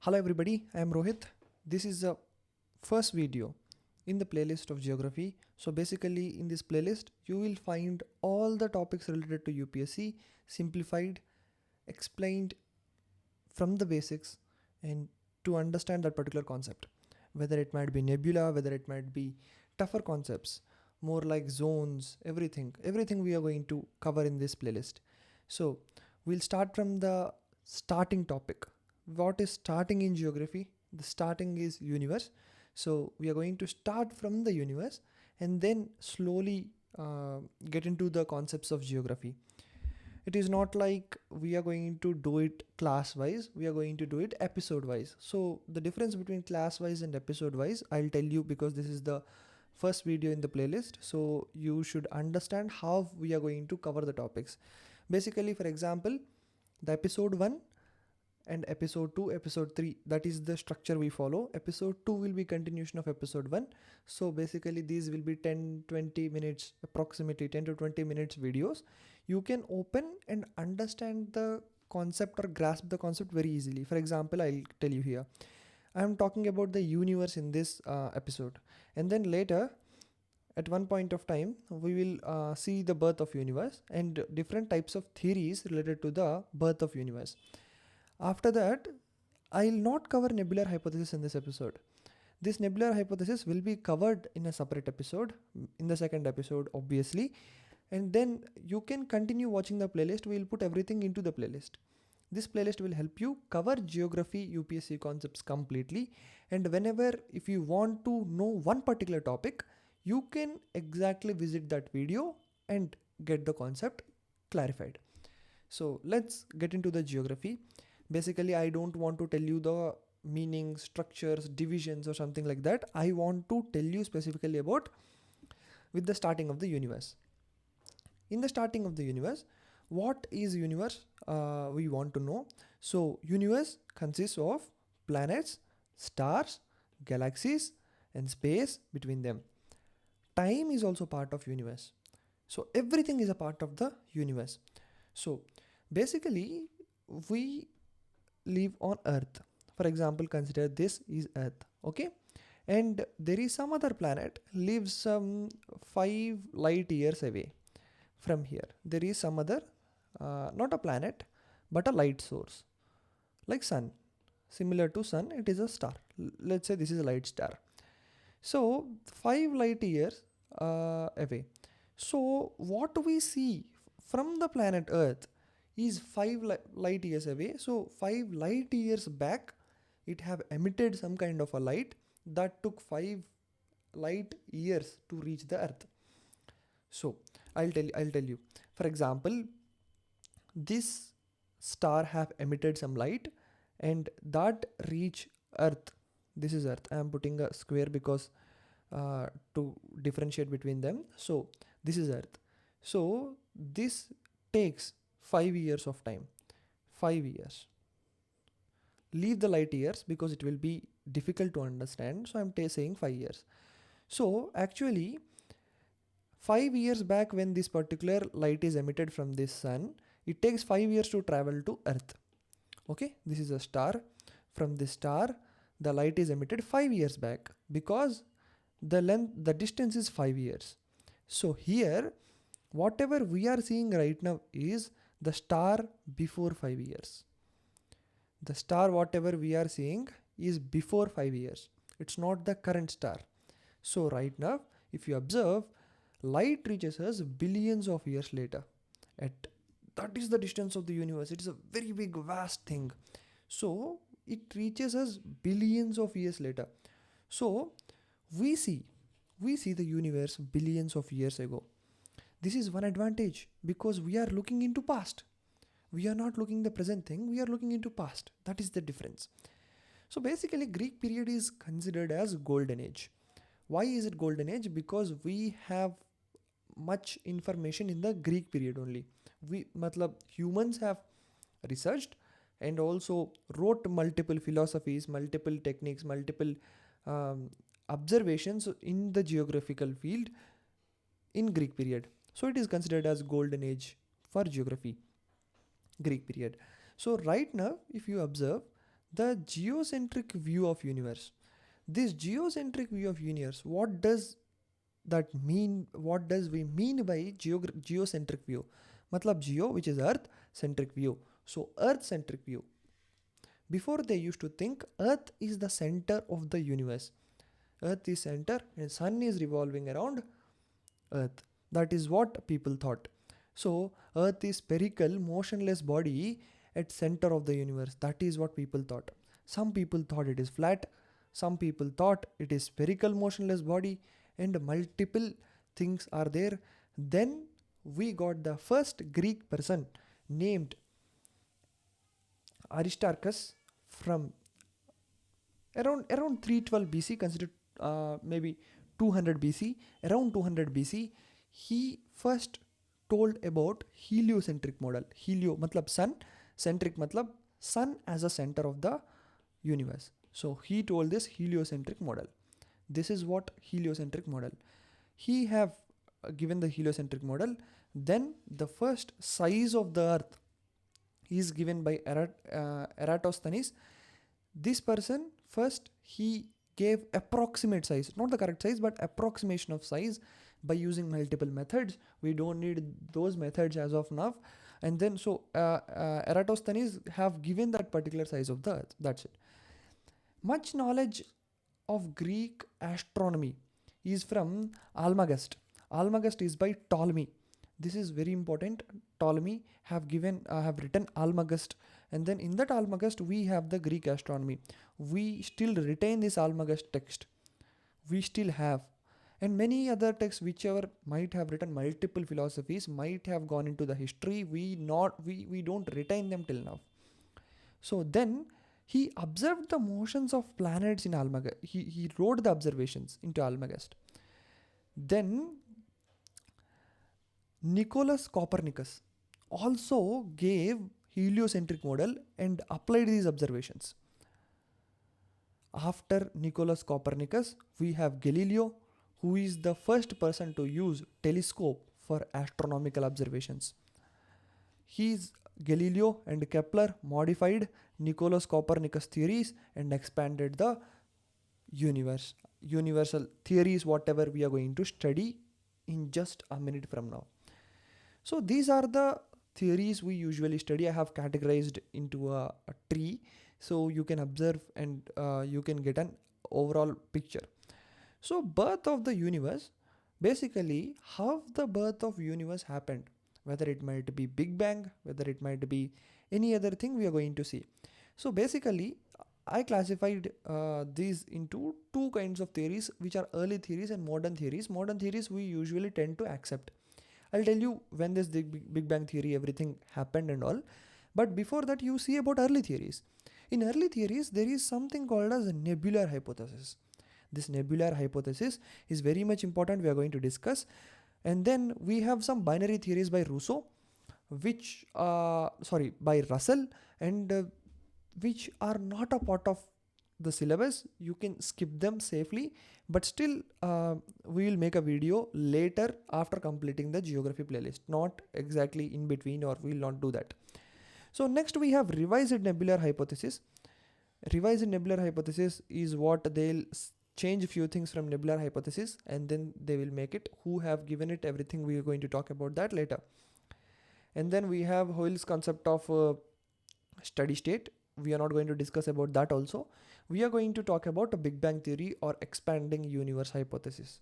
Hello everybody, I am Rohit. This is the first video in the playlist of geography. So basically in this playlist you will find all the topics related to UPSC simplified, explained from the basics and to understand that particular concept. Whether it might be nebula, whether it might be tougher concepts, more like zones, everything we are going to cover in this playlist. So we'll start from the starting topic. What is starting in geography? The starting is universe. So we are going to start from the universe and then slowly get into the concepts of geography. It is not like we are going to do it class wise, we are going to do it episode wise. So the difference between class wise and episode wise, I'll tell you because this is the first video in the playlist. So you should understand how we are going to cover the topics. Basically, for example, the episode 1 and episode 2, episode 3, that is the structure we follow. Episode 2 will be continuation of episode 1. So basically these will be 10-20 minutes, approximately 10 to 20 minutes videos. You can open and understand the concept or grasp the concept very easily. For example, I'll tell you here, I am talking about the universe in this episode, and then later at one point of time we will see the birth of universe and different types of theories related to the birth of universe. After that, I'll not cover nebular hypothesis in this episode. This nebular hypothesis will be covered in a separate episode, in the second episode obviously, and then you can continue watching the playlist. We'll put everything into the playlist. This playlist will help you cover geography UPSC concepts completely, and whenever if you want to know one particular topic, you can exactly visit that video and get the concept clarified. So let's get into the geography. Basically, I don't want to tell you the meaning, structures, divisions or something like that. I want to tell you specifically about with the starting of the universe. In the starting of the universe, what is universe? We want to know. So universe consists of planets, stars, galaxies and space between them. Time is also part of universe. So everything is a part of the universe. So basically we live on Earth. For example, consider this is Earth, okay? And there is some other planet lives some 5 light years away from here. There is some other, not a planet, but a light source, like sun. Similar to sun, it is a star. Let's say this is a light star. So 5 light years away. So what we see from the planet Earth is 5 light years away. So 5 light years back it have emitted some kind of a light that took 5 light years to reach the Earth. So I'll tell you, for example, this star have emitted some light and that reach Earth. This is Earth. I am putting a square because to differentiate between them. So this is Earth. So this takes 5 years of time. 5 years. Leave the light years because it will be difficult to understand. So I'm saying 5 years. So actually 5 years back when this particular light is emitted from this sun, it takes 5 years to travel to Earth. Okay, this is a star. From this star, the light is emitted 5 years back because the distance is 5 years. So here, whatever we are seeing right now is the star before 5 years. The star whatever we are seeing is before 5 years. It's not the current star. So right now, if you observe, light reaches us billions of years later. That is the distance of the universe. It is a very big, vast thing. So it reaches us billions of years later. So we see the universe billions of years ago. This is one advantage because we are looking into past. We are not looking the present thing, we are looking into past. That is the difference. So basically Greek period is considered as golden age. Why is it golden age? Because we have much information in the Greek period only. Humans have researched and also wrote multiple philosophies, multiple techniques, multiple observations in the geographical field in Greek period. So it is considered as golden age for geography, Greek period. So right now, if you observe, The geocentric view of universe. This geocentric view of universe, what does that mean? What does we mean by geocentric view? Matlab geo, which is earth centric view. So earth centric view. Before they used to think earth is the center of the universe. Earth is center and sun is revolving around earth. That is what people thought. So earth is spherical, motionless body at center of the universe. That is what people thought. Some people thought it is flat. Some people thought it is spherical, motionless body, and multiple things are there. Then we got the first Greek person named Aristarchus from around 312 BC, considered maybe 200 BC, around 200 BC. He first told about heliocentric model. Helio matlab sun, centric matlab sun as a center of the universe. So he told this heliocentric model. This is what heliocentric model. He have given the heliocentric model. Then the first size of the earth is given by Eratosthenes. This person first he gave approximate size, not the correct size, but approximation of size by using multiple methods. We don't need those methods as of now. And then so Eratosthenes have given that particular size of the earth. That's it. Much knowledge of Greek astronomy is from Almagest. Almagest is by Ptolemy. This is very important. Ptolemy have written Almagest, and then in that Almagest we have the Greek astronomy. We still retain this Almagest text. We still have, and many other texts whichever might have written multiple philosophies, might have gone into the history. We don't retain them till now. So then he observed the motions of planets in Almagest. He wrote the observations into Almagest. Then Nicholas Copernicus also gave heliocentric model and applied these observations. After Nicholas Copernicus, we have Galileo, who is the first person to use telescope for astronomical observations. Galileo and Kepler modified Nicholas Copernicus theories and expanded the universal theories, whatever we are going to study in just a minute from now. So these are the theories we usually study. I have categorized into a tree, so you can observe and you can get an overall picture. So birth of the universe, basically how the birth of universe happened, whether it might be Big Bang, whether it might be any other thing, we are going to see. So basically I classified these into two kinds of theories, which are early theories and modern theories. Modern theories we usually tend to accept. I'll tell you when this Big Bang theory, everything happened and all. But before that, you see about early theories. In early theories, there is something called as a nebular hypothesis. This nebular hypothesis is very much important. We are going to discuss. And then we have some binary theories by Russell, by Russell, and which are not a part of the syllabus. You can skip them safely, but still we will make a video later after completing the geography playlist, not exactly in between, or we will not do that. So next we have revised nebular hypothesis. Revised nebular hypothesis is what they'll change a few things from nebular hypothesis and then they will make it. Who have given it, everything, we are going to talk about that later. And then we have Hoyle's concept of steady state. We are not going to discuss about that also. We are going to talk about a Big Bang theory or expanding universe hypothesis.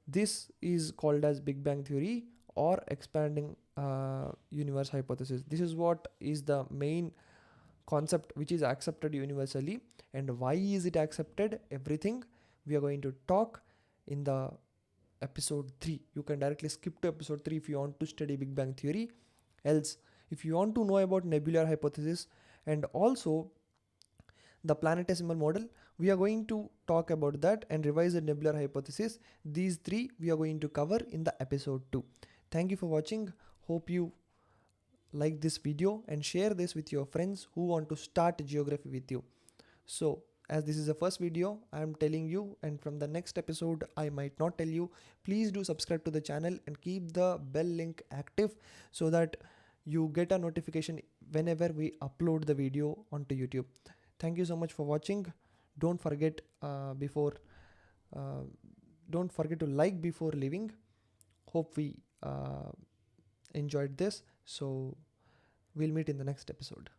This is called as Big Bang theory or expanding universe hypothesis. This is what is the main concept which is accepted universally, and why is it accepted, everything we are going to talk in the episode 3. You can directly skip to episode 3 if you want to study Big Bang theory. Else, if you want to know about nebular hypothesis and also the planetesimal model, we are going to talk about that, and revise the nebular hypothesis. These 3 we are going to cover in the episode 2. Thank you for watching. Hope you like this video and share this with your friends who want to start geography with you. So as this is the first video, I am telling you, and from the next episode I might not tell you, please do subscribe to the channel and keep the bell link active so that you get a notification whenever we upload the video onto YouTube. Thank you so much for watching. Don't forget uh, don't forget to like before leaving. Hope we enjoyed this. So we'll meet in the next episode.